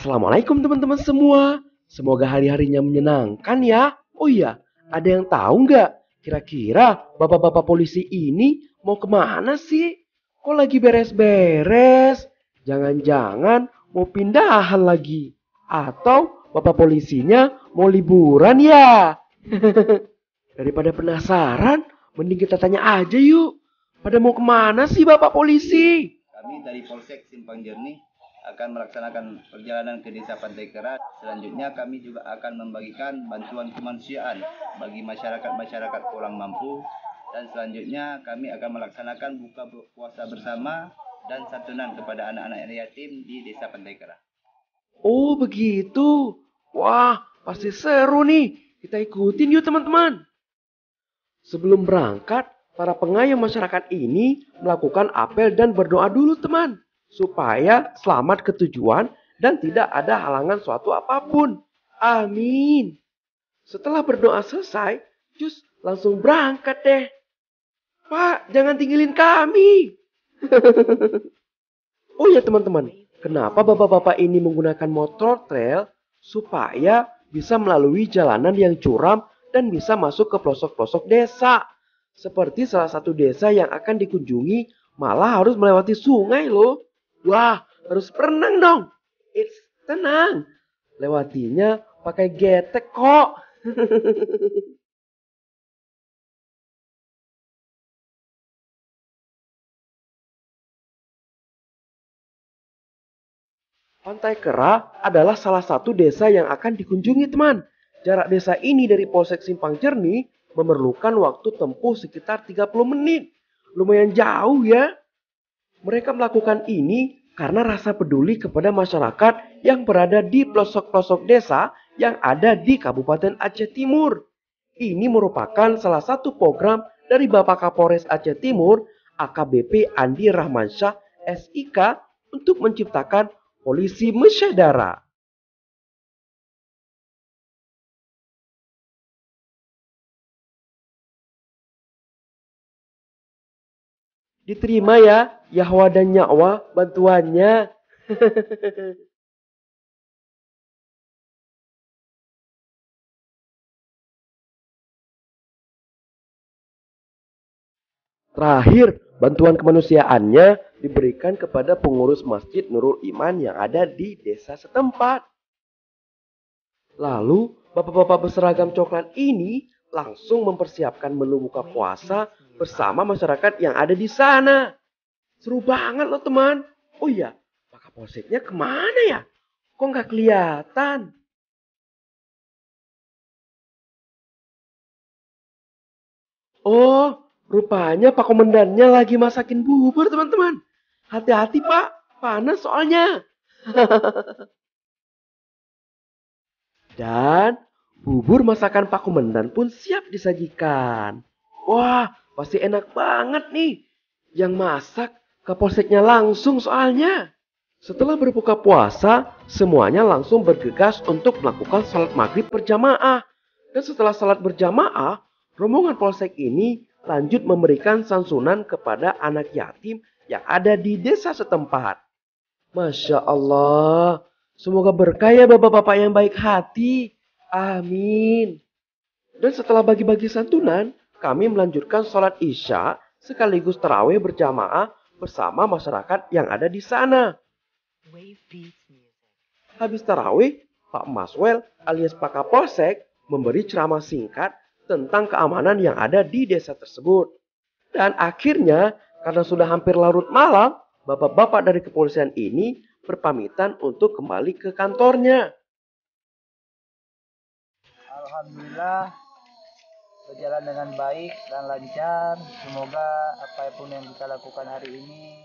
Assalamualaikum teman-teman semua. Semoga hari-harinya menyenangkan ya. Oh iya, ada yang tahu nggak? Kira-kira bapak-bapak polisi ini mau kemana sih? Kok lagi beres-beres? Jangan-jangan mau pindahan lagi? Atau bapak polisinya mau liburan ya? Daripada penasaran, mending kita tanya aja yuk. Pada mau kemana sih bapak polisi? Kami dari Polsek Simpang Jernih akan melaksanakan perjalanan ke Desa Pantai Kerat. Selanjutnya kami juga akan membagikan bantuan kemanusiaan bagi masyarakat kurang mampu. Dan selanjutnya kami akan melaksanakan buka puasa bersama dan santunan kepada anak-anak yatim di Desa Pantai Kerat. Oh begitu. Wah, pasti seru nih. Kita ikutin yuk teman-teman. Sebelum berangkat, para pengayom masyarakat ini melakukan apel dan berdoa dulu teman. Supaya selamat ke tujuan dan tidak ada halangan suatu apapun. Amin. Setelah berdoa selesai, Cus langsung berangkat deh. Pak, jangan tinggalin kami. Oh ya teman-teman, kenapa bapak-bapak ini menggunakan motor trail supaya bisa melalui jalanan yang curam dan bisa masuk ke pelosok-pelosok desa. Seperti salah satu desa yang akan dikunjungi malah harus melewati sungai loh. Wah, harus berenang dong. Tenang. Lewatinya pakai getek kok. Pantai Kera adalah salah satu desa yang akan dikunjungi teman. Jarak desa ini dari Polsek Simpang Jernih memerlukan waktu tempuh sekitar 30 menit. Lumayan jauh ya. Mereka melakukan ini karena rasa peduli kepada masyarakat yang berada di pelosok-pelosok desa yang ada di Kabupaten Aceh Timur. Ini merupakan salah satu program dari Bapak Kapolres Aceh Timur, AKBP Andi Rahmansyah, SIK, untuk menciptakan polisi mesyadara. Diterima ya, Yahwa dan Nyawa bantuannya. Terakhir, bantuan kemanusiaannya diberikan kepada pengurus Masjid Nurul Iman yang ada di desa setempat. Lalu, bapak-bapak berseragam coklat ini langsung mempersiapkan menu buka puasa bersama masyarakat yang ada di sana. Seru banget loh teman. Oh iya, Pak Kapolseknya kemana ya? Kok nggak kelihatan? Oh, rupanya Pak Komandannya lagi masakin bubur teman-teman. Hati-hati Pak, panas soalnya. Dan bubur masakan Pak Komandan pun siap disajikan. Wah, pasti enak banget nih. Yang masak Kapolseknya langsung soalnya. Setelah berbuka puasa, semuanya langsung bergegas untuk melakukan salat maghrib berjamaah. Dan setelah salat berjamaah, rombongan polsek ini lanjut memberikan santunan kepada anak yatim yang ada di desa setempat. Masya Allah, semoga berkah ya bapak-bapak yang baik hati. Amin. Dan setelah bagi-bagi santunan, kami melanjutkan sholat isya sekaligus terawih berjamaah bersama masyarakat yang ada di sana. Habis tarawih, Pak Maswel alias Pak Kapolsek memberi ceramah singkat tentang keamanan yang ada di desa tersebut. Dan akhirnya, karena sudah hampir larut malam, bapak-bapak dari kepolisian ini berpamitan untuk kembali ke kantornya. Alhamdulillah berjalan dengan baik dan lancar. Semoga apapun yang kita lakukan hari ini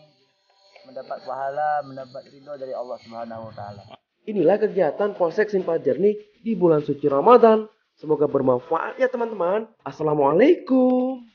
mendapat pahala, mendapat ridho dari Allah Subhanahu wa taala. Inilah kegiatan Polsek Simpang Jernih di bulan suci Ramadan. Semoga bermanfaat ya teman-teman. Assalamualaikum.